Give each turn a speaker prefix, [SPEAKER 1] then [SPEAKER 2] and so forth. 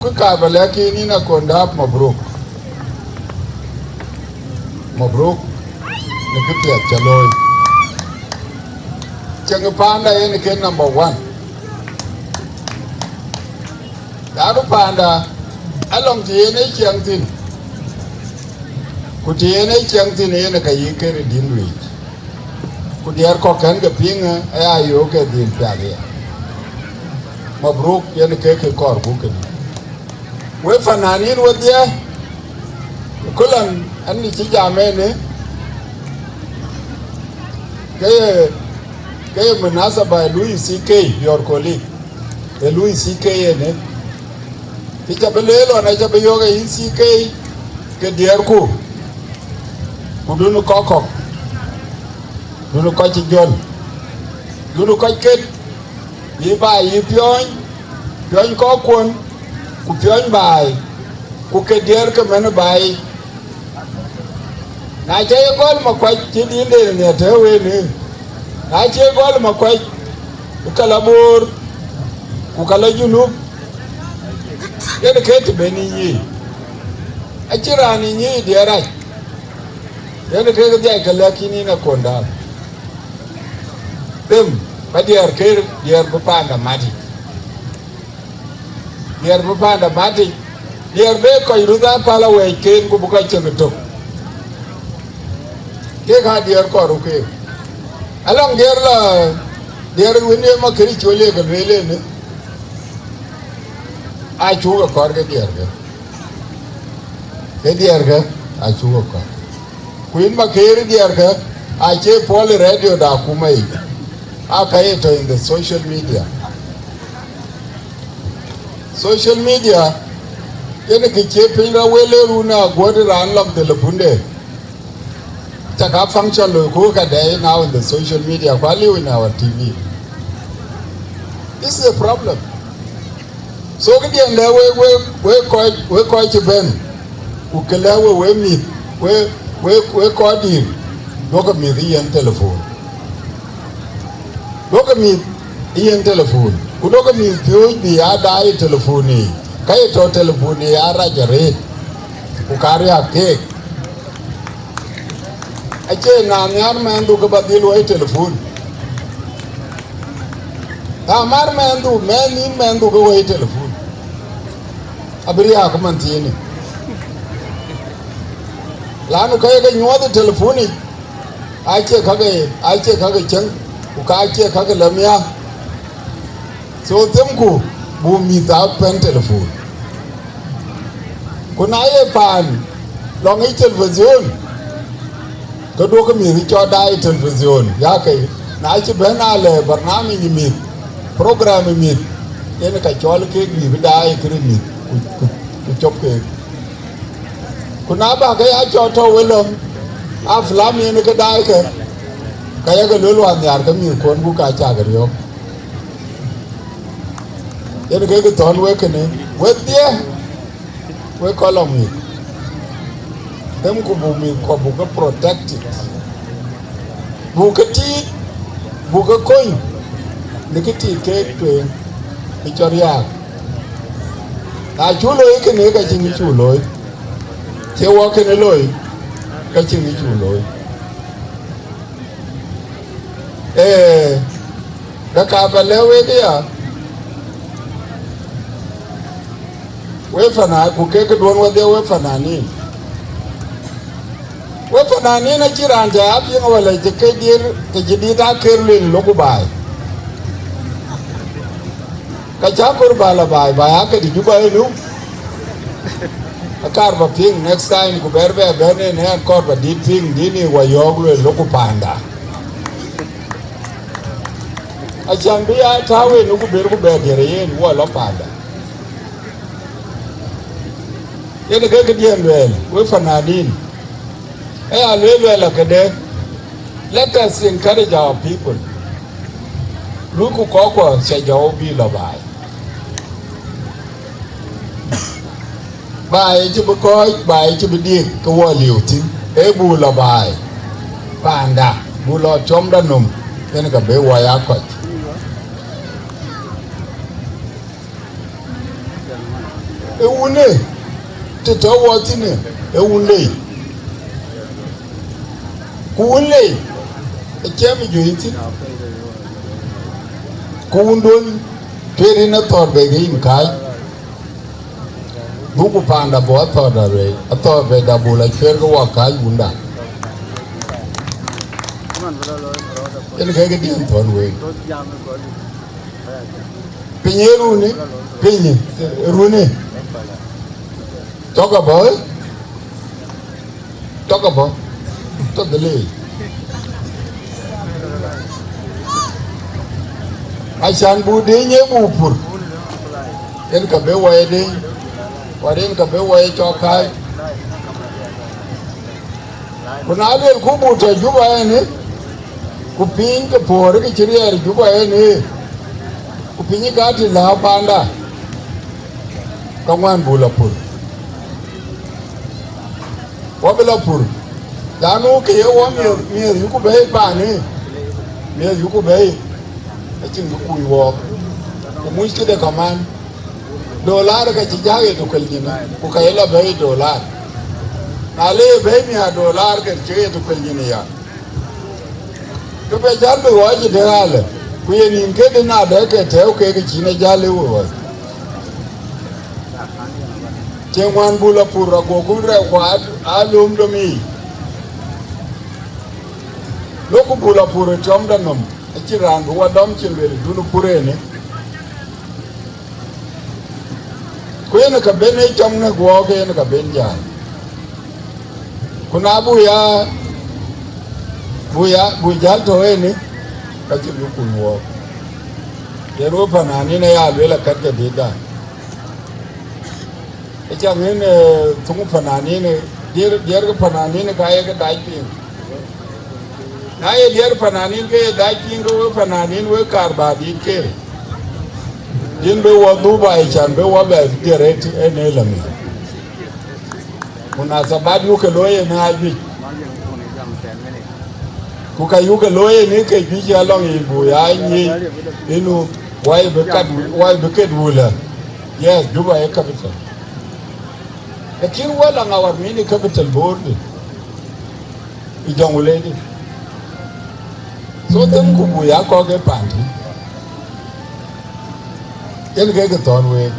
[SPEAKER 1] Kukabalaki ni na kondap mabruk. Mabruk ni Pieth chaloi. Cieng Paanda ni ke number 1. Daru Paanda along tiene Cieng tin. Kutiene Cieng tin ni ka yikere dinwi. Kudiar ko kan ke pinga ayo ke din piade. Mabruk ni ke kor buken. We fananin wadia kulan anni ci jame ne kaya munasaba Lueth your colleague Lueth ne ti jabelelo na jabeyoga CK ke dierku kudunu kokok dunu ko ci jon dunu ko ket yi ba yi pion ko kon ku pion bai ku ke dier ke men bai na che gol ma kwa ti di le ne te we ni na che gol ma kwa ku kala bor ku kala junu ye de ke ti beni yi a chira ni ni diera ye de ke ga kala kini na konda dem ba dier ke dier bu Paanda mati dier bu Paanda mati dier be ko iruda pala we ken ku buka chengto ke ga dier ko ru ke along dier la dier wini ma kri chole ga lele ne a chu ga kor ga dier ga a chu ga ko kuin ma kri dier ga a che pol radio da kumai a kai to in the social media yana ke pin ra wele runa godi ran lam telefunde taka function lo ko ka dai now in the social media value in our TV. This is a problem. So ke dia le we ko che ben ku ke le we mi we ko di do ka mi yen telephone do ka mi yen telephone ku do ka mi pyo bi ya dai telephone kai to telephone ya rajare ku karya ke ache na nyar mendu ke badil wai telephone ta mar mendu ke wai telephone abriya ko mantini lanu kai ga nyoda telephone ache kage chan ku ka ache kage lamya so temku bu mi ta pen telephone kuna ye pan long i television ko do ko mi cho dai television ya kai na chi bena le barnami ni mi program mi ene ka chol ke bi dai kri mi ku chop ke kuna ba ga ya cho to welom a flam ni ke dai ke ka ya ga lo wan yar ka mi kon bu ka cha ga yo ene ke ton we ke ne we tie we kolom mi dem ko bu mi ko bu ko protect it bu ka ti bu ka koy ne ke ti ke to e choria a chulo ke ne ka chingi chulo che wo ke ne loy ka chingi chulo da ka ba le we dia we fana ku ke don wa de we fana ni na kiranja api wala je ke dir ke jidi da kerle loku bai ka cha kur bala bai ya ke di juba nu akar ba ping next time ku berbe bene ne kor ba di ping dini wa yoglo loku Paanda achambia tawe nu ku ber ku be dire yen wa lo Paanda ene ke dien wel we fanadin alwela kede. Let us encourage our people. Luku koko se jaobi la bai. Bai chibu koi, bai chibu dik kwa liuti. Ebu la bai. Paanda. Bulo chomda num. Ene ka bewa yakot. une te to wotine unle kuunle chemi juiti kuundon peri na torbe gin kai buku Paanda bo torbe da bula chergo wa kai unda el ga gidi ton we pinyeru pinyi rune toka boy to dele Achan budi nye bupur en ka be waye de waren ka be waye chokai kuna del ku buta juba ne ku pin ka por ke chirier juba ne ku pin ka ti la Paanda ka wan bulapur wabilapur danu ke yo mi yu ku be pa ne mi yu ku be achin ku wo ko muske de kaman dollar ka chijage to kalnyina ku kayela be dollar ale be mi a dollar ka chige to kalnyina ya to be jalbe waje de hale ku yenin ke de na de ke te ke ke chine jale wo Cieng bula pura go gudre kwad alum domi loku bula pura chom danom achiran wa dom chilwele dunu pure ne kuyena ka bene chom ne go ke ne ka benja kuna bujal to ne ka chilu kunwo yero panani ne ya lela katka dida Cieng ini tunggu panani ni dia ke panani ni kaya ke daikin. Naya dia panani ke daikin ke panani ni karbadi ke. Din be wadu bai chan be wabe direct enelami. Munasabat yu ke loye na abi. Kuka yu ke loye ni ke biji along ibu ya ni inu wai bekat wula. Yes, Juba e capital. Lakini wala ngawar mini capital board ijonguledi so tem kubu ya ko ke pandi el ke ton we